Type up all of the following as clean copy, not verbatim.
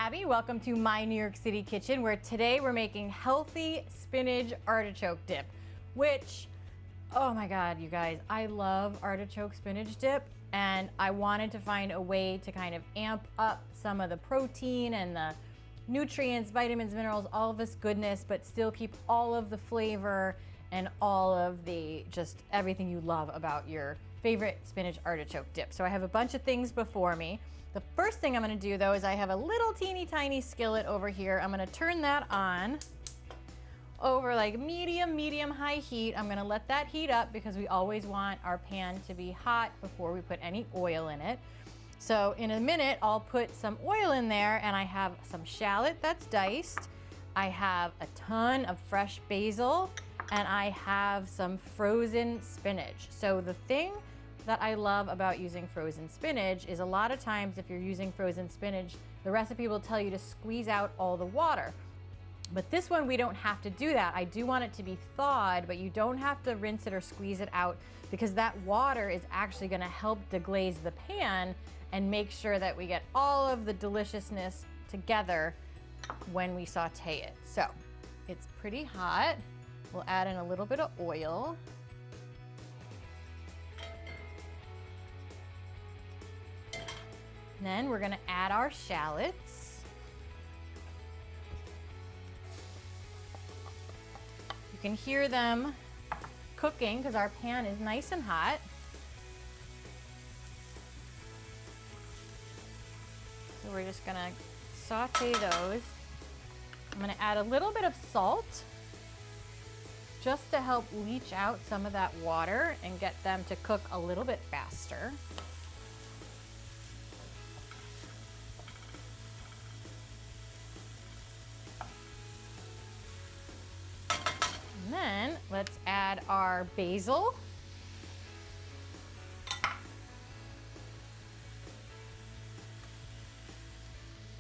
Abby. Welcome to my New York City kitchen, where today we're making healthy spinach artichoke dip, which, oh my God, you guys, I love artichoke spinach dip, and I wanted to find a way to kind of amp up some of the protein and the nutrients, vitamins, minerals, all of this goodness, but still keep all of the flavor and all of the just everything you love about your favorite spinach artichoke dip. So I have a bunch of things before me. The first thing I'm gonna do though is I have a little teeny tiny skillet over here. I'm gonna turn that on over like medium high heat. I'm gonna let that heat up because we always want our pan to be hot before we put any oil in it. So in a minute, I'll put some oil in there, and I have some shallot that's diced. I have a ton of fresh basil, and I have some frozen spinach. So the thing that I love about using frozen spinach is a lot of times if you're using frozen spinach, the recipe will tell you to squeeze out all the water. But this one, we don't have to do that. I do want it to be thawed, but you don't have to rinse it or squeeze it out, because that water is actually gonna help deglaze the pan and make sure that we get all of the deliciousness together when we saute it. So it's pretty hot. We'll add in a little bit of oil. And then we're gonna add our shallots. You can hear them cooking because our pan is nice and hot. So we're just gonna saute those. I'm gonna add a little bit of salt just to help leach out some of that water and get them to cook a little bit faster. And then let's add our basil.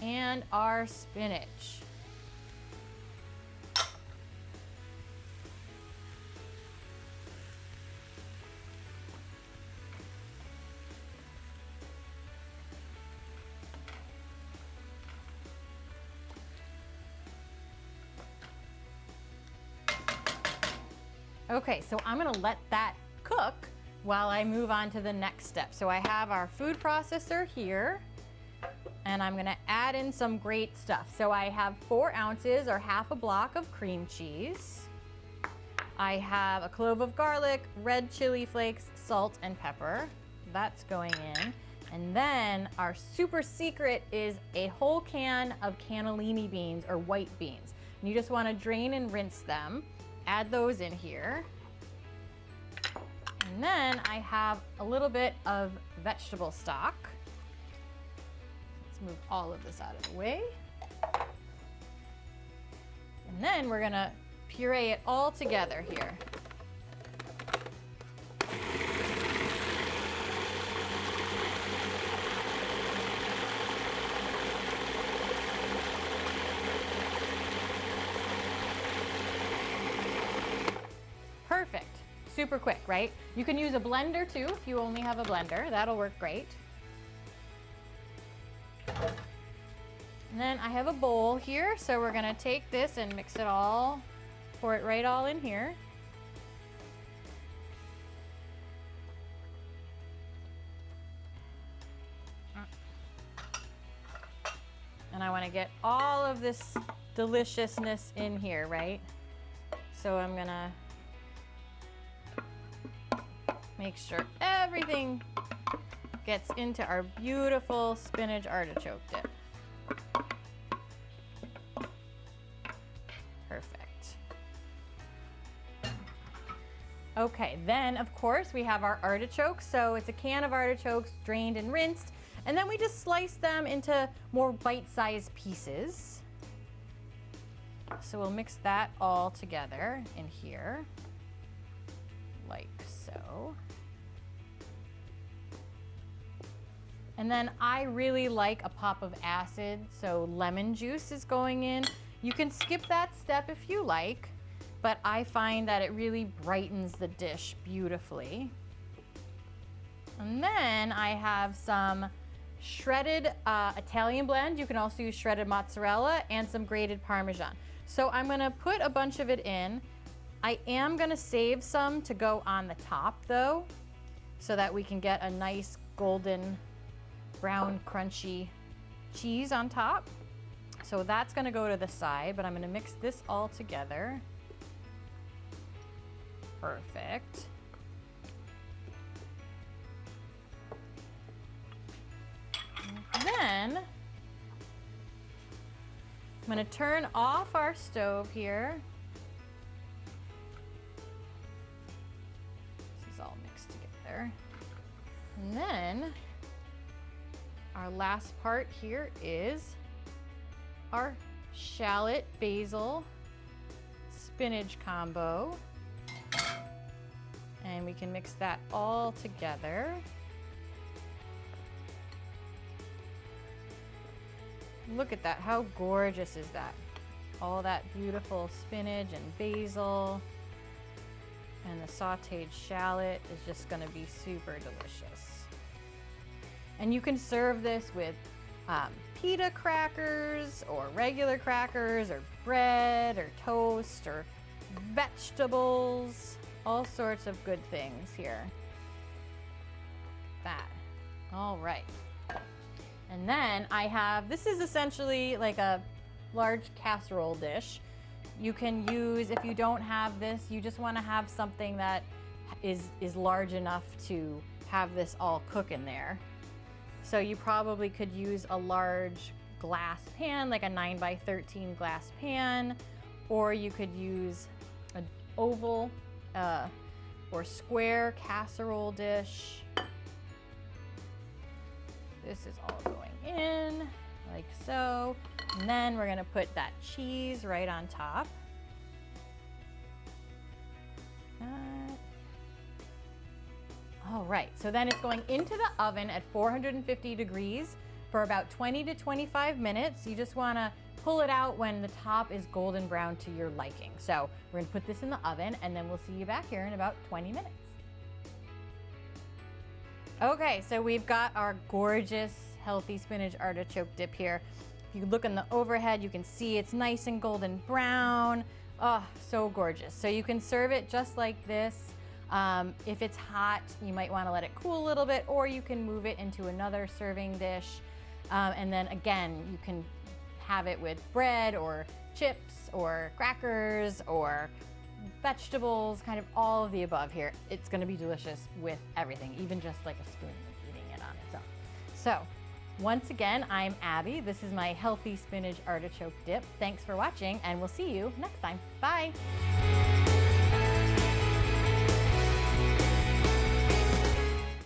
And our spinach. Okay, so I'm gonna let that cook while I move on to the next step. So I have our food processor here, and I'm gonna add in some great stuff. So I have 4 ounces or half a block of cream cheese. I have a clove of garlic, red chili flakes, salt, and pepper. That's going in. And then our super secret is a whole can of cannellini beans or white beans. And you just wanna drain and rinse them. Add those in here. And then I have a little bit of vegetable stock. Let's move all of this out of the way. And then we're gonna puree it all together here. Perfect. Super quick, right? You can use a blender too if you only have a blender. That'll work great. And then I have a bowl here, so we're gonna take this and mix it all, pour it right all in here. And I wanna get all of this deliciousness in here, right? So I'm gonna make sure everything gets into our beautiful spinach artichoke dip. Perfect. Okay, then of course we have our artichokes. So it's a can of artichokes drained and rinsed, and then we just slice them into more bite-sized pieces. So we'll mix that all together in here, like so. And then I really like a pop of acid, so lemon juice is going in. You can skip that step if you like, but I find that it really brightens the dish beautifully. And then I have some shredded Italian blend. You can also use shredded mozzarella and some grated parmesan. So I'm gonna put a bunch of it in. I am gonna save some to go on the top though, so that we can get a nice golden brown crunchy cheese on top. So that's gonna go to the side, but I'm gonna mix this all together. Perfect. And then I'm gonna turn off our stove here. This is all mixed together. And then our last part here is our shallot, basil, spinach combo. And we can mix that all together. Look at that, how gorgeous is that? All that beautiful spinach and basil and the sauteed shallot is just gonna be super delicious. And you can serve this with pita crackers or regular crackers or bread or toast or vegetables, all sorts of good things here. That, all right. And then I have, this is essentially like a large casserole dish. You can use, if you don't have this, you just want to have something that is large enough to have this all cook in there. So you probably could use a large glass pan, like a 9x13 glass pan, or you could use an oval or square casserole dish. This is all going in, like so. And then we're gonna put that cheese right on top. All right, so then it's going into the oven at 450 degrees for about 20 to 25 minutes. You just wanna pull it out when the top is golden brown to your liking. So we're gonna put this in the oven and then we'll see you back here in about 20 minutes. Okay, so we've got our gorgeous, healthy spinach artichoke dip here. If you look in the overhead, you can see it's nice and golden brown. Oh, so gorgeous. So you can serve it just like this. If it's hot, you might want to let it cool a little bit, or you can move it into another serving dish. And then again, you can have it with bread or chips or crackers or vegetables, kind of all of the above here. It's going to be delicious with everything, even just like a spoon and eating it on its own. So once again, I'm Abby. This is my healthy spinach artichoke dip. Thanks for watching, and we'll see you next time. Bye.